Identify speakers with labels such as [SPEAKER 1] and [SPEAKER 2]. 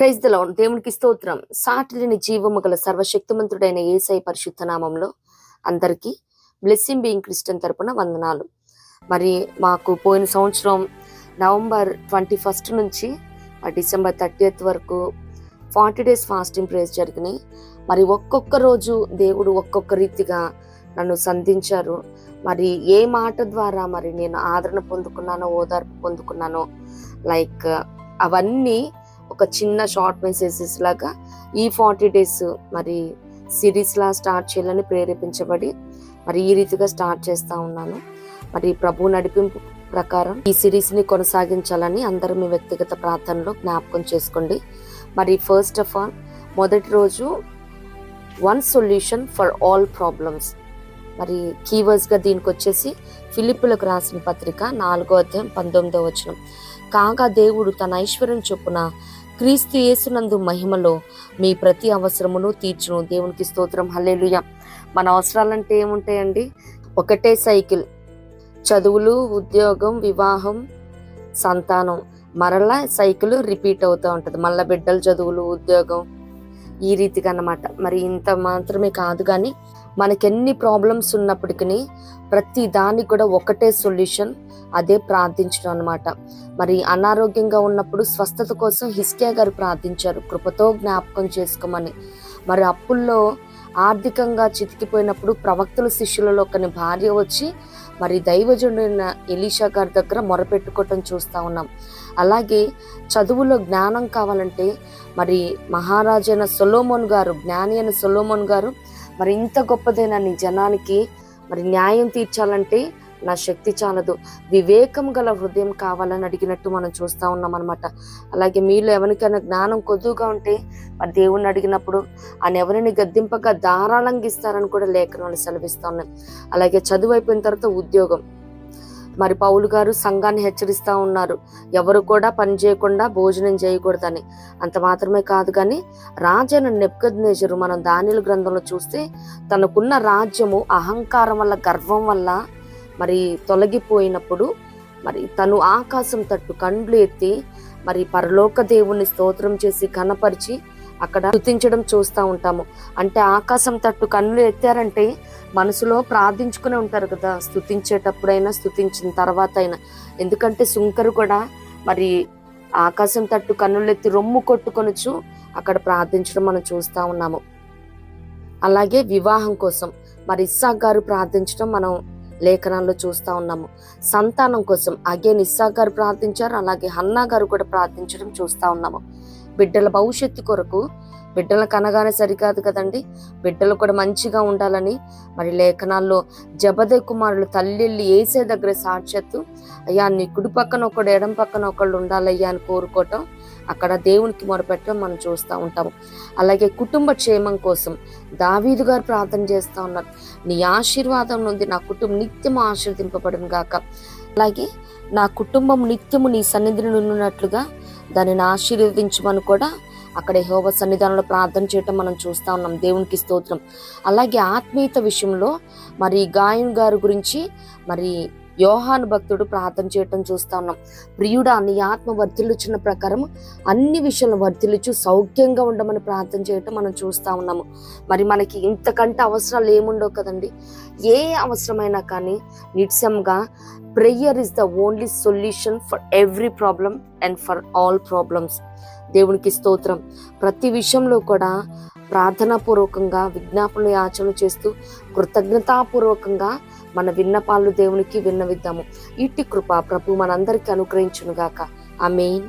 [SPEAKER 1] Praise the lord. దేవునికి స్తోత్రం. సాటిలేని జీవము గల సర్వశక్తిమంతుడైన యేసయ్య పరిశుద్ధ నామంలో అందరికీ బ్లెస్సింగ్ బీయింగ్ క్రిస్టియన్ తరపున వందనాలు. మరి మాకు పోయిన సంవత్సరం నవంబర్ 21 నుంచి డిసెంబర్ 30 వరకు 40 days ఫాస్టింగ్ ప్రేయర్స్ జరిగినాయి. మరి ఒక్కొక్క రోజు దేవుడు ఒక్కొక్క రీతిగా నన్ను సంధించారు. మరి ఏ మాట ద్వారా మరి నేను ఆదరణ పొందుకున్నానో, ఓదార్పు పొందుకున్నానో, లైక్ అవన్నీ ఒక చిన్న షార్ట్ మెసేజెస్ లాగా ఈ 40 days మరి సిరీస్ లా స్టార్ట్ చేయాలని ప్రేరేపించబడి మరి ఈ రీతిగా స్టార్ట్ చేస్తా ఉన్నాను. మరి ప్రభు నడిపింపు ప్రకారం ఈ సిరీస్ ని కొనసాగించాలని అందరూ మీ వ్యక్తిగత ప్రార్థనలో జ్ఞాపకం చేసుకోండి. మరి ఫస్ట్ ఆఫ్ ఆల్ మొదటి రోజు 1 solution ఫర్ ఆల్ ప్రాబ్లమ్స్. మరి కీవర్డ్స్ గా దీనికి వచ్చేసి ఫిలిప్పులకు రాసిన పత్రిక 4వ అధ్యాయం 19వ వచనం. కాగా దేవుడు తన ఐశ్వర్యం చొప్పున క్రీస్తు యేసునందు మహిమలో మీ ప్రతి అవసరమును తీర్చును. దేవునికి స్తోత్రం. హల్లెలూయా. మన అవసరాలంటే ఏముంటాయండి? ఒకటే సైకిల్, చదువులు, ఉద్యోగం, వివాహం, సంతానం. మరలా సైకిల్ రిపీట్ అవుతూ ఉంటుంది. మళ్ళా బిడ్డలు, చదువులు, ఉద్యోగం, ఈ రీతిగా అన్నమాట. మరి ఇంత మాత్రమే కాదు, కానీ మనకెన్ని ప్రాబ్లమ్స్ ఉన్నప్పటికీ ప్రతి దానికి కూడా ఒకటే సొల్యూషన్, అదే ప్రార్థించడం అన్నమాట. మరి అనారోగ్యంగా ఉన్నప్పుడు స్వస్థత కోసం హిస్కియా గారు ప్రార్థించారు, కృపతో జ్ఞాపకం చేసుకోమని. మరి అప్పుల్లో ఆర్థికంగా చితికిపోయినప్పుడు ప్రవక్తల శిష్యులలో ఒకని భార్య వచ్చి మరి దైవజనుడైన ఎలీషా గారి దగ్గర మొరపెట్టుకోవటం చూస్తూ ఉన్నాం. అలాగే చదువులో జ్ఞానం కావాలంటే మరి మహారాజైన సొలొమోన్ గారు, జ్ఞాని అయిన సొలొమోన్ గారు, మరి ఇంత గొప్పదైన నీ జనానికి మరి న్యాయం తీర్చాలంటే నా శక్తి చాలదు, వివేకం గల హృదయం కావాలని అడిగినట్టు మనం చూస్తూ ఉన్నాం అనమాట. అలాగే మీలో ఎవరికైనా జ్ఞానం కొద్దుగా ఉంటే మరి దేవుణ్ణి అడిగినప్పుడు ఆయన ఎవరిని గద్దింపగా ధారాళంగా ఇస్తారని కూడా లేఖనాలు సెలవిస్తూ ఉన్నాయి. అలాగే చదువు అయిపోయిన తర్వాత ఉద్యోగం. మరి పౌలు గారు సంఘాన్ని హెచ్చరిస్తూ ఉన్నారు, ఎవరు కూడా పని చేయకుండా భోజనం చేయకూడదని. అంత మాత్రమే కాదు, కానీ రాజైన నెబుకద్నెజరు మనం దానియేలు గ్రంథంలో చూస్తే తనకున్న రాజ్యము అహంకారం వల్ల, గర్వం వల్ల మరి తొలగిపోయినప్పుడు మరి తను ఆకాశం తట్టు కండ్లు ఎత్తి మరి పరలోక దేవుణ్ణి స్తోత్రం చేసి కనపరిచి అక్కడ స్తుతించడం చూస్తూ ఉంటాము. అంటే ఆకాశం తట్టు కన్నులు ఎత్తారంటే మనసులో ప్రార్థించుకునే ఉంటారు కదా, స్తుతించేటప్పుడైనా, స్తుతించిన తర్వాత అయినా. ఎందుకంటే సుంకరు కూడా మరి ఆకాశం తట్టు కన్నులెత్తి రొమ్ము కొట్టుకొనొచ్చు అక్కడ ప్రార్థించడం మనం చూస్తూ ఉన్నాము. అలాగే వివాహం కోసం మరి ఇస్సాకు గారు ప్రార్థించడం మనం లేఖనాల్లో చూస్తూ ఉన్నాము. సంతానం కోసం అగైన్ ఇస్సాకు గారు ప్రార్థించారు, అలాగే హన్నా గారు కూడా ప్రార్థించడం చూస్తూ ఉన్నాము. బిడ్డల భవిష్యత్తు కొరకు, బిడ్డల కనగానే సరికాదు కదండి, బిడ్డలు కూడా మంచిగా ఉండాలని మరి లేఖనాల్లో జబదే కుమారులు తల్లిళ్ళు ఏసే దగ్గర సాక్షాత్తు అయ్యా నీ కుడి పక్కన ఒకడు, ఎడం పక్కన ఒకళ్ళు ఉండాలయ్యా అని కోరుకోవటం, అక్కడ దేవునికి మొరపెట్టడం మనం చూస్తూ ఉంటాము. అలాగే కుటుంబ క్షేమం కోసం దావీదు గారు ప్రార్థన చేస్తూ ఉన్నారు, నీ ఆశీర్వాదం నుండి నా కుటుంబం నిత్యము ఆశీర్వదింపబడును గాక. అలాగే నా కుటుంబం నిత్యము నీ సన్నిధిని ఉన్నట్లుగా దానిని ఆశీర్వదించమని కూడా అక్కడ యెహోవా సన్నిధానంలో ప్రార్థన చేయటం మనం చూస్తూ ఉన్నాం. దేవునికి స్తోత్రం. అలాగే ఆత్మీయత విషయంలో మరి గాయన్ గారి గురించి మరి యోహాను భక్తుడు ప్రార్థన చేయటం చూస్తూ ఉన్నాం. ప్రియుడా నీ ఆత్మ వర్ధిల్లుచున్న ప్రకారం అన్ని విషయాలను వర్ధిల్లుచు సౌఖ్యంగా ఉండమని ప్రార్థన చేయటం మనం చూస్తూ ఉన్నాము. మరి మనకి ఇంతకంటే అవసరాలు ఏముండవు కదండి. ఏ అవసరమైనా కానీ నిత్యంగా prayer is the only solution for every problem and for all problems. దేవునికి స్తోత్రం. ప్రతి విషయంలో కూడా ప్రార్థనాపూర్వకంగా విజ్ఞాపన యాచన చేస్తూ కృతజ్ఞతాపూర్వకంగా మన విన్నపాలు దేవునికి విన్నవిద్దాము. ఇట్టి కృప ప్రభు మనందరికీ అనుగ్రహించును గాక. ఆమేన్.